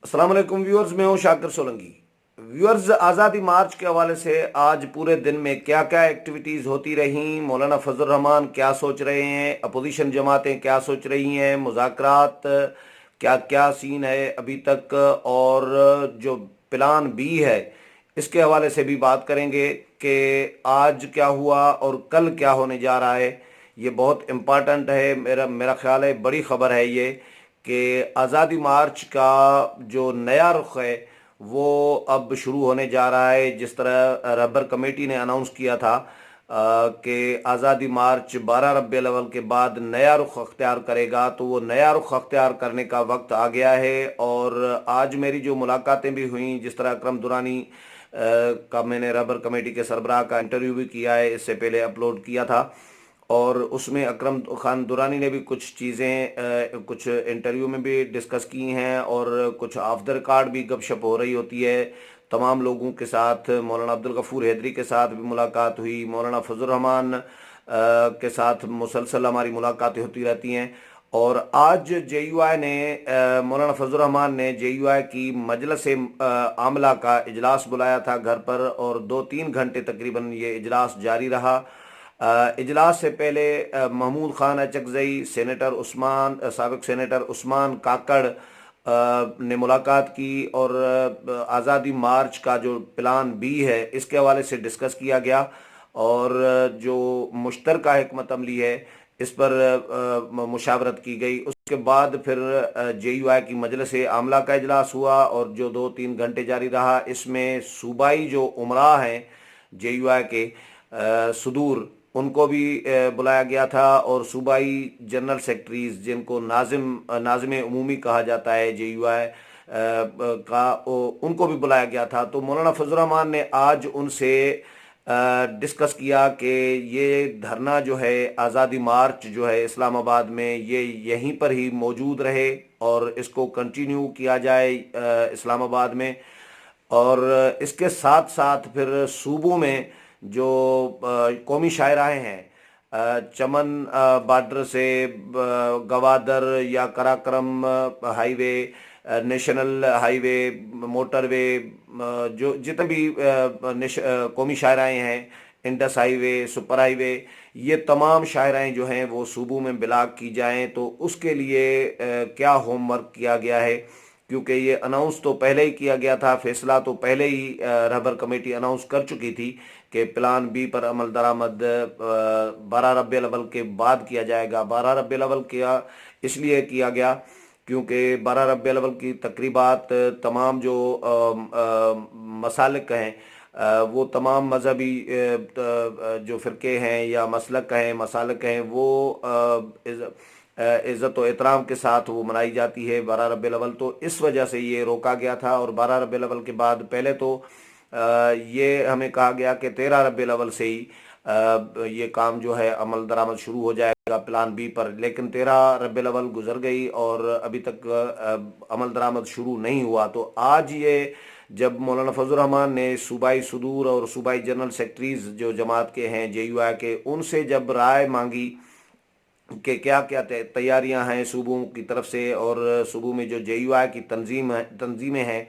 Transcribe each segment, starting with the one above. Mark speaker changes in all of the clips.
Speaker 1: अस्सलाम वालेकुम व्यूअर्स, मैं हूं शाकिर सोलंकी। व्यूअर्स, आज़ादी मार्च के हवाले से आज पूरे दिन में क्या क्या एक्टिविटीज़ होती रहीं, मौलाना फजल रहमान क्या सोच रहे हैं, अपोजिशन जमातें क्या सोच रही हैं, मुज़ाकरात क्या क्या सीन है अभी तक, और जो प्लान बी है इसके हवाले से भी बात करेंगे कि आज क्या हुआ और कल क्या होने जा रहा है। ये बहुत इम्पॉर्टेंट है, मेरा मेरा ख्याल है बड़ी ख़बर है ये कि आज़ादी मार्च का जो नया रुख है वो अब शुरू होने जा रहा है। जिस तरह रबर कमेटी ने अनाउंस किया था कि आज़ादी मार्च 12 रबीउल अव्वल के बाद नया रुख अख्तियार करेगा, तो वो नया रुख अख्तियार करने का वक्त आ गया है। और आज मेरी जो मुलाकातें भी हुई, जिस तरह अकरम दुरानी का मैंने रबर कमेटी के सरबराह का इंटरव्यू भी किया है, इससे पहले अपलोड किया था, और उसमें अकरम खान दुरानी ने भी कुछ चीज़ें कुछ इंटरव्यू में भी डिस्कस की हैं, और कुछ ऑफ द रिकॉर्ड भी गपशप हो रही होती है तमाम लोगों के साथ। मौलाना अब्दुल गफूर हैदरी के साथ भी मुलाकात हुई, मौलाना फजल रहमान के साथ मुसलसल हमारी मुलाकातें होती रहती हैं। और आज JUI ने मौलाना फजल रहमान ने JUI की मजलिस आमला का इजलास बुलाया था घर पर, और 2-3 घंटे तकरीबन ये इजलास जारी रहा। इजलास से पहले महमूद खान अचकजई, सेनेटर उस्मान, साबिक सेनेटर उस्मान काकड़ ने मुलाकात की, और आज़ादी मार्च का जो प्लान बी है इसके हवाले से डिस्कस किया गया। और जो मुश्तरका हिकमत अमली है इस पर मुशावरत की गई। उसके बाद फिर JUI की मजलिस आमला का इजलास हुआ, और जो 2-3 घंटे जारी रहा, इसमें सूबाई जो उमरा हैं JUI के सुदूर, उनको भी बुलाया गया था, और सूबाई जनरल सेक्रेटरीज जिनको नाजिम उमूमी कहा जाता है JUI उनको भी बुलाया गया था। तो मौलाना फजल रहमान ने आज उनसे डिस्कस किया कि ये धरना जो है, आज़ादी मार्च जो है इस्लामाबाद में, ये यहीं पर ही मौजूद रहे और इसको कंटिन्यू किया जाए इस्लामाबाद में। और इसके साथ साथ फिर सूबों में जो कौमी शायराएँ हैं, चमन बॉर्डर से गवादर या Karakoram highway, national highway, motorway, जो जितने भी कौमी शायराएँ हैं, इंडस हाईवे, सुपर हाईवे, ये तमाम शायराएँ जो हैं वो सूबों में बिलाग की जाएं। तो उसके लिए क्या होमवर्क किया गया है, क्योंकि ये अनाउंस तो पहले ही किया गया था, फैसला तो पहले ही रहबर कमेटी अनाउंस कर चुकी थी कि प्लान बी पर अमल दरामद 12 रबीउल अव्वल के बाद किया जाएगा। 12 रबीउल अव्वल किया इसलिए किया गया क्योंकि 12 रबीउल अव्वल की तकरीबात तमाम जो मसालिक हैं, वो तमाम मजहबी जो फ़िरके हैं या मसलक हैं, मसालिक हैं, वो इज़्ज़त व एहतराम के साथ वो मनाई जाती है 12 रबीउल अव्वल। तो इस वजह से ये रोका गया था, और 12 रबीउल अव्वल के बाद पहले तो ये हमें कहा गया कि 13 रबीउल अव्वल से ही ये काम जो है अमल दरामद शुरू हो जाएगा प्लान बी पर। लेकिन 13 रबीउल अव्वल गुजर गई और अभी तक अमल दरामद शुरू नहीं हुआ। तो आज ये जब मौलाना फजल रहमान ने सूबाई सुदूर और सूबाई जनरल सेक्रेटरीज जो जमात के हैं JUI के, उनसे जब राय मांगी कि क्या क्या तैयारियां हैं सूबों की तरफ से, और सूबों में जो JUI की तंजीमें हैं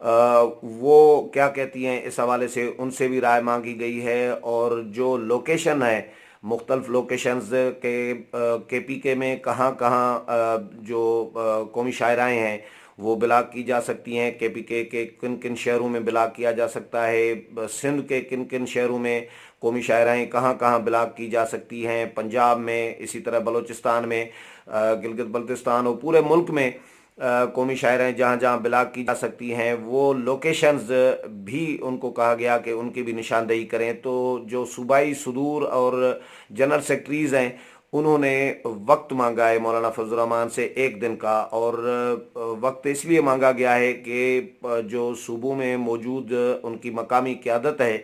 Speaker 1: वो क्या कहती हैं, इस हवाले से उनसे भी राय मांगी गई है। और जो लोकेशन है, मुख्तलिफ लोकेशंस के PK में कहाँ कहाँ जो कौमी शायराएँ हैं वो बिलाग की जा सकती हैं, KPK के किन किन शहरों में बिलाग किया जा सकता है, सिंध के किन किन शहरों में कौमी शायराएँ कहाँ कहाँ बिलाग की जा सकती हैं, पंजाब में, इसी तरह बलूचिस्तान में, गिलगित बल्तिस्तान और पूरे मुल्क में कौमी शायराएँ जहाँ जहाँ बिलाग की जा सकती हैं, वो लोकेशंस भी उनको कहा गया कि उनकी भी निशानदेही करें। तो जो सूबाई सुदूर और जनरल सेक्रेटरीज़ हैं, उन्होंने वक्त मांगा है मौलाना फजल रहमान से 1 दिन का, और वक्त इसलिए मांगा गया है कि जो सूबों में मौजूद उनकी मकामी क़यादत है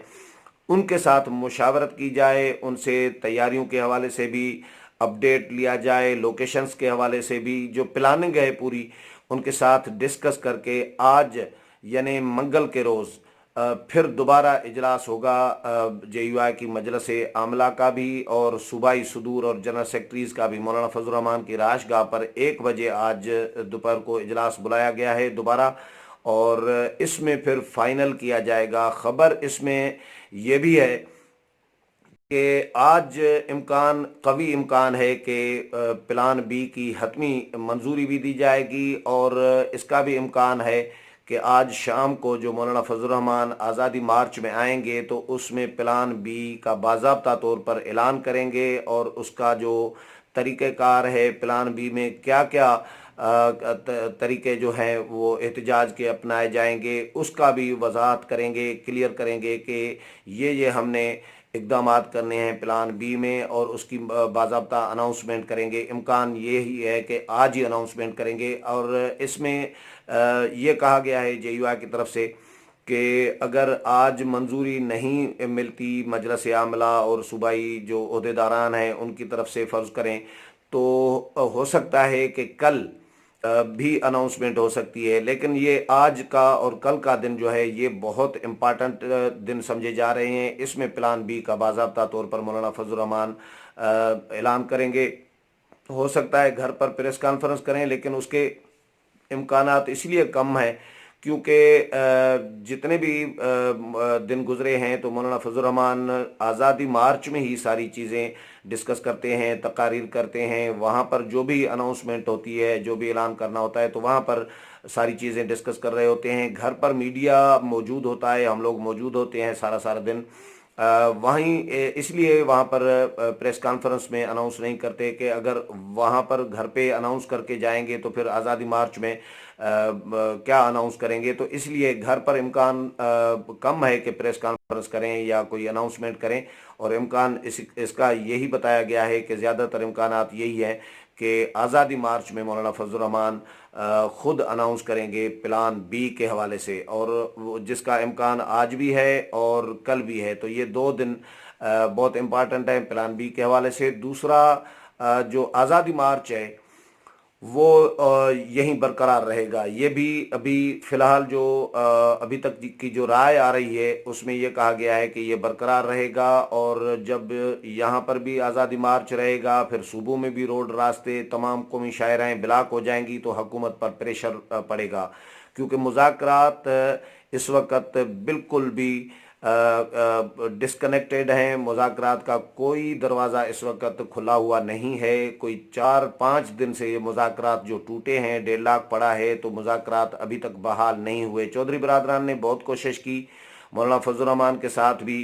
Speaker 1: उनके साथ मुशावरत की जाए, उनसे तैयारियों के हवाले से भी अपडेट लिया जाए, लोकेशंस के हवाले से भी जो प्लानिंग है पूरी उनके साथ डिस्कस करके आज यानी मंगल के रोज़ फिर दोबारा इजलास होगा JUI की मजलिस आमला का भी और सूबाई सदूर और जनरल सेक्रेटरीज का भी। मौलाना फजल रहमान की राशगाह पर 1 बजे आज दोपहर को इजलास बुलाया गया है दोबारा, और इसमें फिर फाइनल किया जाएगा। खबर इसमें यह भी है कि आज कवी इम्कान है कि प्लान बी की हतमी मंजूरी भी दी जाएगी, और इसका भी इम्कान है कि आज शाम को जो मौलाना फजल रहमान आज़ादी मार्च में आएंगे तो उसमें प्लान बी का बाज़ाब्ता तौर पर ऐलान करेंगे, और उसका जो तरीक़ेकार है प्लान बी में क्या क्या तरीके जो हैं वो एहतजाज के अपनाए जाएंगे उसका भी वजाहत करेंगे, क्लियर करेंगे कि ये हमने इकदामात करने हैं प्लान बी में, और उसकी बाज़ाब्ता अनाउंसमेंट करेंगे। इम्कान ये ही है कि आज ही अनाउंसमेंट करेंगे। और इसमें ये कहा गया है JUI की तरफ से कि अगर आज मंजूरी नहीं मिलती मजलिस आमला और सूबाई जो ओहदेदारान हैं उनकी तरफ से फ़र्ज़ करें तो हो सकता है कि कल भी अनाउंसमेंट हो सकती है। लेकिन ये आज का और कल का दिन जो है ये बहुत इम्पॉर्टेंट दिन समझे जा रहे हैं। इसमें प्लान बी का बाज़ाब्ता तौर पर मौलाना फजल रहमान ऐलान करेंगे। हो सकता है घर पर प्रेस कॉन्फ्रेंस करें, लेकिन उसके इम्कानात इसलिए कम हैं क्योंकि जितने भी दिन गुजरे हैं तो मौलाना फजल रहमान आज़ादी मार्च में ही सारी चीज़ें डिस्कस करते हैं, तकारीर करते हैं। वहाँ पर जो भी अनाउंसमेंट होती है, जो भी ऐलान करना होता है तो वहाँ पर सारी चीज़ें डिस्कस कर रहे होते हैं। घर पर मीडिया मौजूद होता है, हम लोग मौजूद होते हैं सारा सारा दिन। वहीं इसलिए वहाँ पर प्रेस कॉन्फ्रेंस में अनाउंस नहीं करते कि अगर वहाँ पर घर पे अनाउंस करके जाएंगे तो फिर आज़ादी मार्च में क्या अनाउंस करेंगे। तो इसलिए घर पर इम्कान कम है कि प्रेस कॉन्फ्रेंस करें या कोई अनाउंसमेंट करें, और इम्कान इसका यही बताया गया है कि ज़्यादातर इम्कानात यही है कि आज़ादी मार्च में मौलाना फजल रहमान खुद अनाउंस करेंगे प्लान बी के हवाले से, और जिसका इम्कान आज भी है और कल भी है। तो ये 2 दिन बहुत इम्पॉर्टेंट है प्लान बी के हवाले से। दूसरा जो आज़ादी मार्च है वो यहीं बरकरार रहेगा। ये भी अभी फ़िलहाल जो अभी तक की जो राय आ रही है उसमें ये कहा गया है कि ये बरकरार रहेगा, और जब यहाँ पर भी आज़ादी मार्च रहेगा फिर सूबों में भी रोड रास्ते तमाम कौमी शायराएँ ब्लॉक हो जाएंगी तो हुकूमत पर प्रेशर पड़ेगा, क्योंकि मुज़ाकरात इस वक्त बिल्कुल भी डिस्कनेक्टेड हैं। मुज़ाकरात का कोई दरवाज़ा इस वक्त खुला हुआ नहीं है। कोई 4-5 दिन से ये मुज़ाकरात जो टूटे हैं, 1.5 लाख पड़ा है, तो मुज़ाकरात अभी तक बहाल नहीं हुए। चौधरी बरादरान ने बहुत कोशिश की, मौलाना फजल रहमान के साथ भी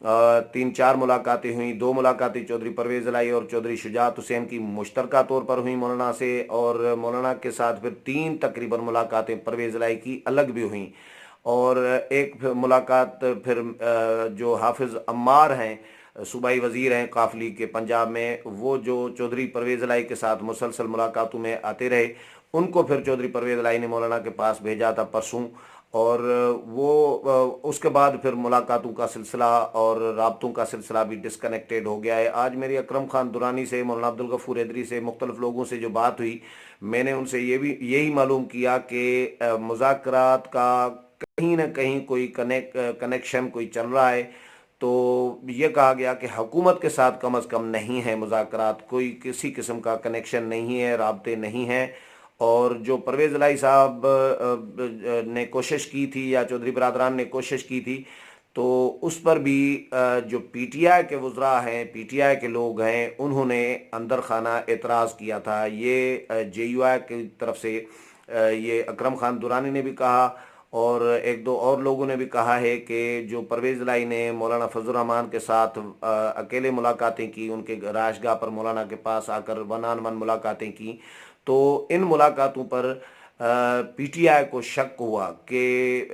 Speaker 1: 3-4 मुलाकातें हुई। 2 मुलाकातें चौधरी परवेज़ इलाही और चौधरी शुजात हुसैन की मुश्तरका तौर पर हुई मौलाना से, और मौलाना के साथ फिर 3 तकरीबन मुलाकातें परवेज़ इलाही की अलग भी हुई, और एक मुलाकात फिर जो हाफिज़ अम्मार हैं सूबाई वज़ीर हैं काफली के पंजाब में, वो जो चौधरी परवेज़ इलाही के साथ मुसलसल मुलाकातों में आते रहे, उनको फिर चौधरी परवेज़ इलाही ने मौलाना के पास भेजा था परसों, और वो उसके बाद फिर मुलाकातों का सिलसिला और राब्तों का सिलसिला भी डिस्कनेक्टेड हो गया है। आज मेरी अकरम खान दुरानी से, मौलाना अब्दुल गफूर हैदरी से, मुख्तलिफ लोगों से जो बात हुई, मैंने उनसे यही मालूम किया कि मुज़ाकरात का कहीं ना कहीं कोई कनेक्शन कोई चल रहा है। तो ये कहा गया कि हुकूमत के साथ कम अज़ कम नहीं है मुज़ाकरात, कोई किसी किस्म का कनेक्शन नहीं है, राब्ते नहीं हैं। और जो परवेज़ इलाही साहब ने कोशिश की थी या चौधरी बरादरान ने कोशिश की थी, तो उस पर भी जो PTI के वज़रा हैं, PTI के लोग हैं, उन्होंने अंदर खाना एतराज़ किया था। ये JUI की तरफ से ये अकरम खान दुरानी ने भी कहा, और 1-2 और लोगों ने भी कहा है कि जो परवेज़ इलाही ने मौलाना फजल रहमान के साथ अकेले मुलाकातें की, उनके राशगाह पर मौलाना के पास आकर 1-on-1 मुलाकातें की, तो इन मुलाकातों पर PTI को शक हुआ कि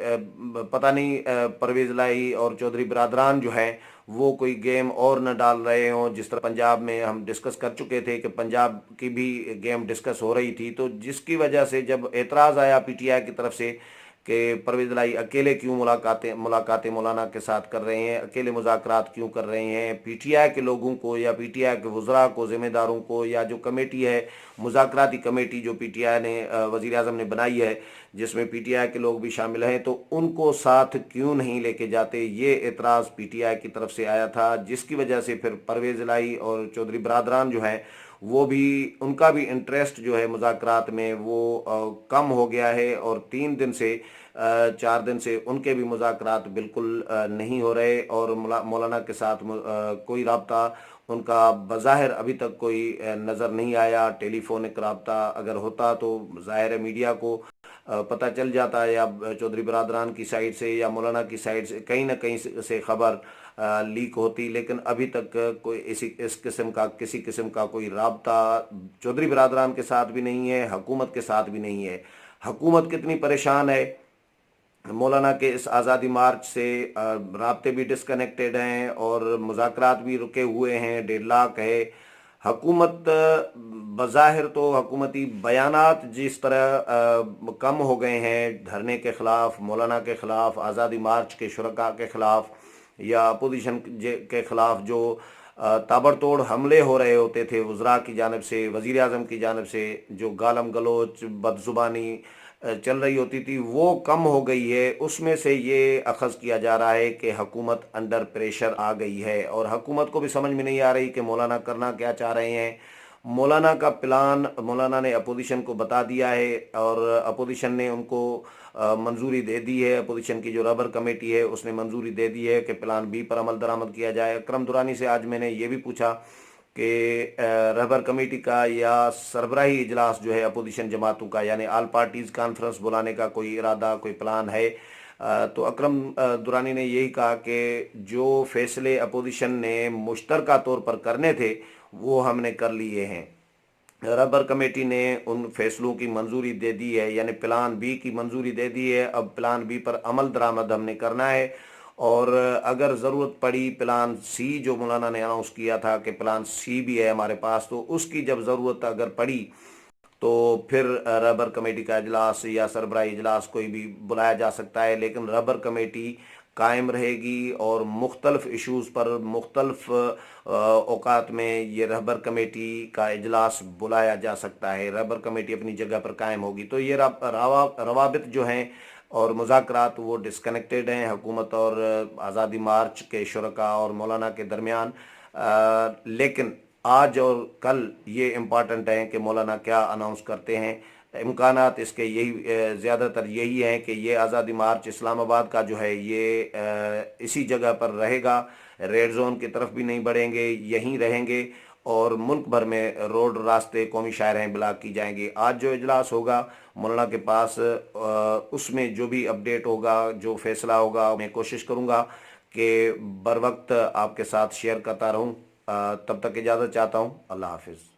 Speaker 1: पता नहीं परवेज़ इलाही और चौधरी बरादरान जो हैं वो कोई गेम और न डाल रहे हों। जिस तरह पंजाब में हम डिस्कस कर चुके थे कि पंजाब की भी गेम डिस्कस हो रही थी, तो जिसकी वजह से जब एतराज़ आया PTI की तरफ से کہ پرویز الہی اکیلے کیوں ملاقاتیں مولانا کے ساتھ کر رہے ہیں، اکیلے مذاکرات کیوں کر رہے ہیں، پی ٹی آئی کے لوگوں کو یا پی ٹی آئی کے وزراء کو، ذمہ داروں کو، یا جو کمیٹی ہے مذاکراتی کمیٹی جو پی ٹی آئی نے وزیر اعظم نے بنائی ہے جس میں پی ٹی آئی کے لوگ بھی شامل ہیں، تو ان کو ساتھ کیوں نہیں لے کے جاتے، یہ اعتراض پی ٹی آئی کی طرف سے آیا تھا، جس کی وجہ سے پھر پرویز الہی اور چودھری برادران جو ہیں وہ بھی، ان کا بھی انٹرسٹ جو ہے مذاکرات میں وہ کم ہو گیا ہے، اور 3 دن سے 4 دن سے ان کے بھی مذاکرات بالکل نہیں ہو رہے، اور مولانا کے ساتھ کوئی رابطہ ان کا بظاہر ابھی تک کوئی نظر نہیں آیا۔ ٹیلی فونک رابطہ اگر ہوتا تو ظاہر ہے میڈیا کو پتہ چل جاتا ہے، یا چودھری برادران کی سائٹ سے یا مولانا کی سائٹ سے کہیں نہ کہیں سے خبر لیک ہوتی، لیکن ابھی تک کوئی اس کسی قسم کا کوئی رابطہ چودھری برادران کے ساتھ بھی نہیں ہے، حکومت کے ساتھ بھی نہیں ہے۔ حکومت کتنی پریشان ہے مولانا کے اس آزادی مارچ سے، رابطے بھی ڈسکنیکٹڈ ہیں اور مذاکرات بھی رکے ہوئے ہیں، ڈیڈ لاک ہے۔ حکومت بظاہر تو حکومتی بیانات جس طرح کم ہو گئے ہیں دھرنے کے خلاف، مولانا کے خلاف، آزادی مارچ کے شرکاء کے خلاف یا اپوزیشن کے خلاف جو تابڑ توڑ حملے ہو رہے ہوتے تھے وزراء کی جانب سے، وزیر اعظم کی جانب سے، جو گالم گلوچ بد زبانی چل رہی ہوتی تھی وہ کم ہو گئی ہے۔ اس میں سے یہ اخذ کیا جا رہا ہے کہ حکومت انڈر پریشر آ گئی ہے، اور حکومت کو بھی سمجھ میں نہیں آ رہی کہ مولانا کرنا کیا چاہ رہے ہیں۔ مولانا کا پلان مولانا نے اپوزیشن کو بتا دیا ہے، اور اپوزیشن نے ان کو منظوری دے دی ہے، اپوزیشن کی جو رابر کمیٹی ہے اس نے منظوری دے دی ہے کہ پلان بی پر عمل درآمد کیا جائے۔ اکرم درانی سے آج میں نے یہ بھی پوچھا کہ رہبر کمیٹی کا یا سربراہی اجلاس جو ہے اپوزیشن جماعتوں کا، یعنی آل پارٹیز کانفرنس بلانے کا کوئی ارادہ، کوئی پلان ہے؟ تو اکرم درانی نے یہی کہا کہ جو فیصلے اپوزیشن نے مشترکہ طور پر کرنے تھے وہ ہم نے کر لیے ہیں۔ ربر کمیٹی نے ان فیصلوں کی منظوری دے دی ہے، یعنی پلان بی کی منظوری دے دی ہے۔ اب پلان بی پر عمل درآمد ہم نے کرنا ہے، اور اگر ضرورت پڑی پلان سی جو مولانا نے اناؤنس کیا تھا کہ پلان سی بھی ہے ہمارے پاس، تو اس کی جب ضرورت اگر پڑی تو پھر ربر کمیٹی کا اجلاس یا سربراہی اجلاس کوئی بھی بلایا جا سکتا ہے، لیکن ربر کمیٹی قائم رہے گی، اور مختلف ایشوز پر مختلف اوقات میں یہ رہبر کمیٹی کا اجلاس بلایا جا سکتا ہے۔ رہبر کمیٹی اپنی جگہ پر قائم ہوگی، تو یہ روابط جو ہیں اور مذاکرات وہ ڈسکنیکٹڈ ہیں حکومت اور آزادی مارچ کے شرکاء اور مولانا کے درمیان۔ لیکن آج اور کل یہ امپارٹنٹ ہیں کہ مولانا کیا اناؤنس کرتے ہیں۔ امکانات اس کے یہی زیادہ تر یہی ہیں کہ یہ آزادی مارچ اسلام آباد کا جو ہے یہ اسی جگہ پر رہے گا، ریڈ زون کی طرف بھی نہیں بڑھیں گے، یہیں رہیں گے، اور ملک بھر میں روڈ، راستے، قومی شاہراہیں بلاک کی جائیں گے۔ آج جو اجلاس ہوگا مولانا کے پاس، اس میں جو بھی اپڈیٹ ہوگا، جو فیصلہ ہوگا، میں کوشش کروں گا کہ بر وقت آپ کے ساتھ شیئر کرتا رہوں۔ تب تک اجازت چاہتا ہوں، اللہ حافظ۔